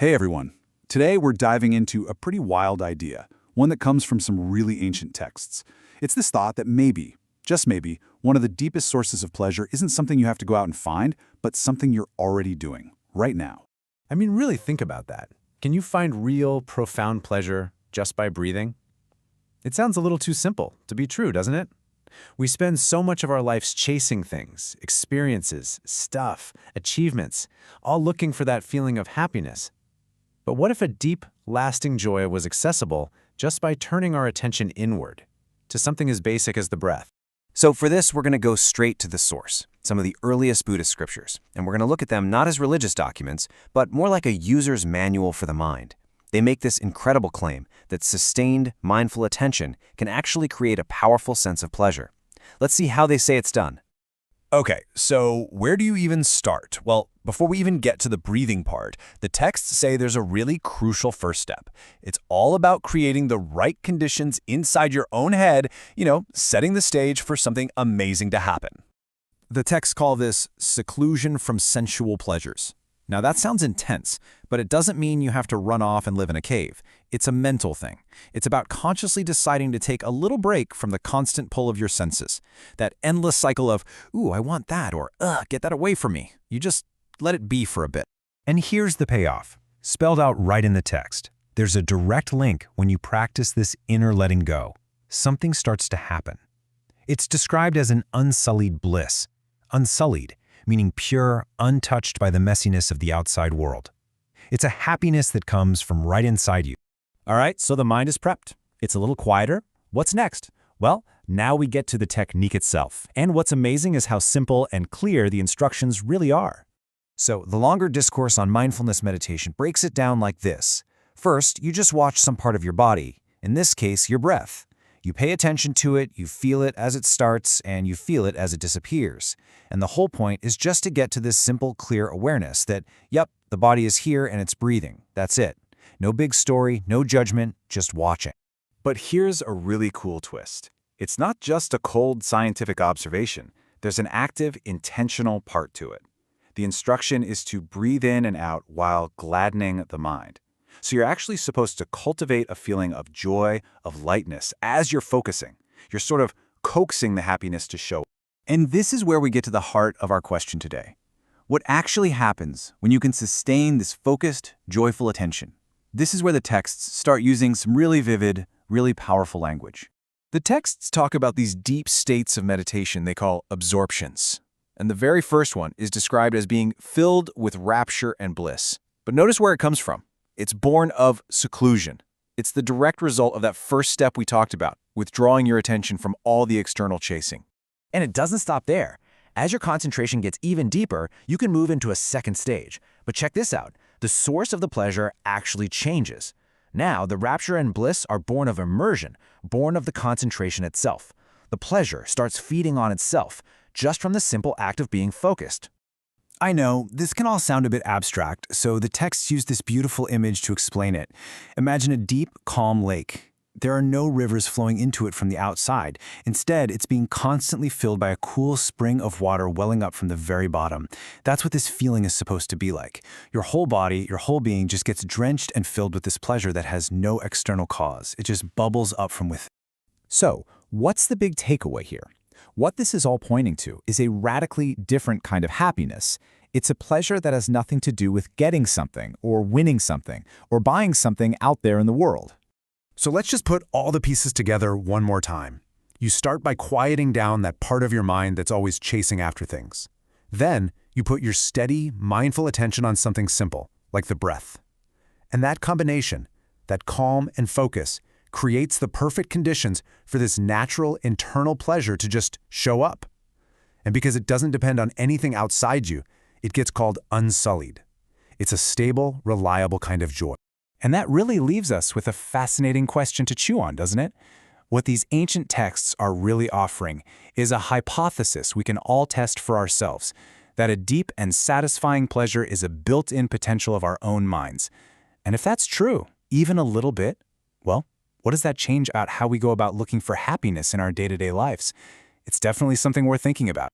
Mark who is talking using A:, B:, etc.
A: Hey everyone. Today we're diving into a pretty wild idea, one that comes from some really ancient texts. It's this thought that maybe, just maybe, one of the deepest sources of pleasure isn't something you have to go out and find, but something you're already doing, right now.
B: I mean, really think about that. Can you find real, profound pleasure just by breathing? It sounds a little too simple to be true, doesn't it? We spend so much of our lives chasing things, experiences, stuff, achievements, all looking for that feeling of happiness. But what if a deep, lasting joy was accessible just by turning our attention inward, to something as basic as the breath?
C: So for this, we're going to go straight to the source, some of the earliest Buddhist scriptures, and we're going to look at them not as religious documents, but more like a user's manual for the mind. They make this incredible claim that sustained, mindful attention can actually create a powerful sense of pleasure. Let's see how they say it's done.
D: Okay, so where do you even start? Well, before we even get to the breathing part, the texts say there's a really crucial first step. It's all about creating the right conditions inside your own head, setting the stage for something amazing to happen. The texts call this seclusion from sensual pleasures. Now that sounds intense, but it doesn't mean you have to run off and live in a cave. It's a mental thing. It's about consciously deciding to take a little break from the constant pull of your senses. That endless cycle of, ooh, I want that, or get that away from me. You just let it be for a bit.
E: And here's the payoff, spelled out right in the text. There's a direct link when you practice this inner letting go. Something starts to happen. It's described as an unsullied bliss. Unsullied, meaning pure, untouched by the messiness of the outside world. It's a happiness that comes from right inside you.
B: All right, so the mind is prepped. It's a little quieter. What's next? Well, now we get to the technique itself. And what's amazing is how simple and clear the instructions really are.
C: So the longer discourse on mindfulness meditation breaks it down like this. First, you just watch some part of your body, in this case, your breath. You pay attention to it, you feel it as it starts, and you feel it as it disappears. And the whole point is just to get to this simple, clear awareness that, yep, the body is here and it's breathing. That's it. No big story, no judgment, just watching.
A: But here's a really cool twist. It's not just a cold scientific observation. There's an active, intentional part to it. The instruction is to breathe in and out while gladdening the mind. So you're actually supposed to cultivate a feeling of joy, of lightness, as you're focusing. You're sort of coaxing the happiness to show. And this is where we get to the heart of our question today. What actually happens when you can sustain this focused, joyful attention? This is where the texts start using some really vivid, really powerful language. The texts talk about these deep states of meditation they call absorptions. And the very first one is described as being filled with rapture and bliss. But notice where it comes from. It's born of seclusion. It's the direct result of that first step we talked about, withdrawing your attention from all the external chasing.
B: And it doesn't stop there. As your concentration gets even deeper, you can move into a second stage. But check this out. The source of the pleasure actually changes. Now, the rapture and bliss are born of immersion, born of the concentration itself. The pleasure starts feeding on itself, just from the simple act of being focused.
A: I know, this can all sound a bit abstract, so the texts use this beautiful image to explain it. Imagine a deep, calm lake. There are no rivers flowing into it from the outside. Instead, it's being constantly filled by a cool spring of water welling up from the very bottom. That's what this feeling is supposed to be like. Your whole body, your whole being just gets drenched and filled with this pleasure that has no external cause. It just bubbles up from within.
B: So, what's the big takeaway here? What this is all pointing to is a radically different kind of happiness. It's a pleasure that has nothing to do with getting something, or winning something, or buying something out there in the world.
E: So let's just put all the pieces together one more time. You start by quieting down that part of your mind that's always chasing after things. Then you put your steady, mindful attention on something simple, like the breath. And that combination, that calm and focus, creates the perfect conditions for this natural internal pleasure to just show up. And because it doesn't depend on anything outside you, it gets called unsullied. It's a stable, reliable kind of joy.
B: And that really leaves us with a fascinating question to chew on, doesn't it? What these ancient texts are really offering is a hypothesis we can all test for ourselves, that a deep and satisfying pleasure is a built-in potential of our own minds. And if that's true, even a little bit, well, what does that change about how we go about looking for happiness in our day-to-day lives? It's definitely something worth thinking about.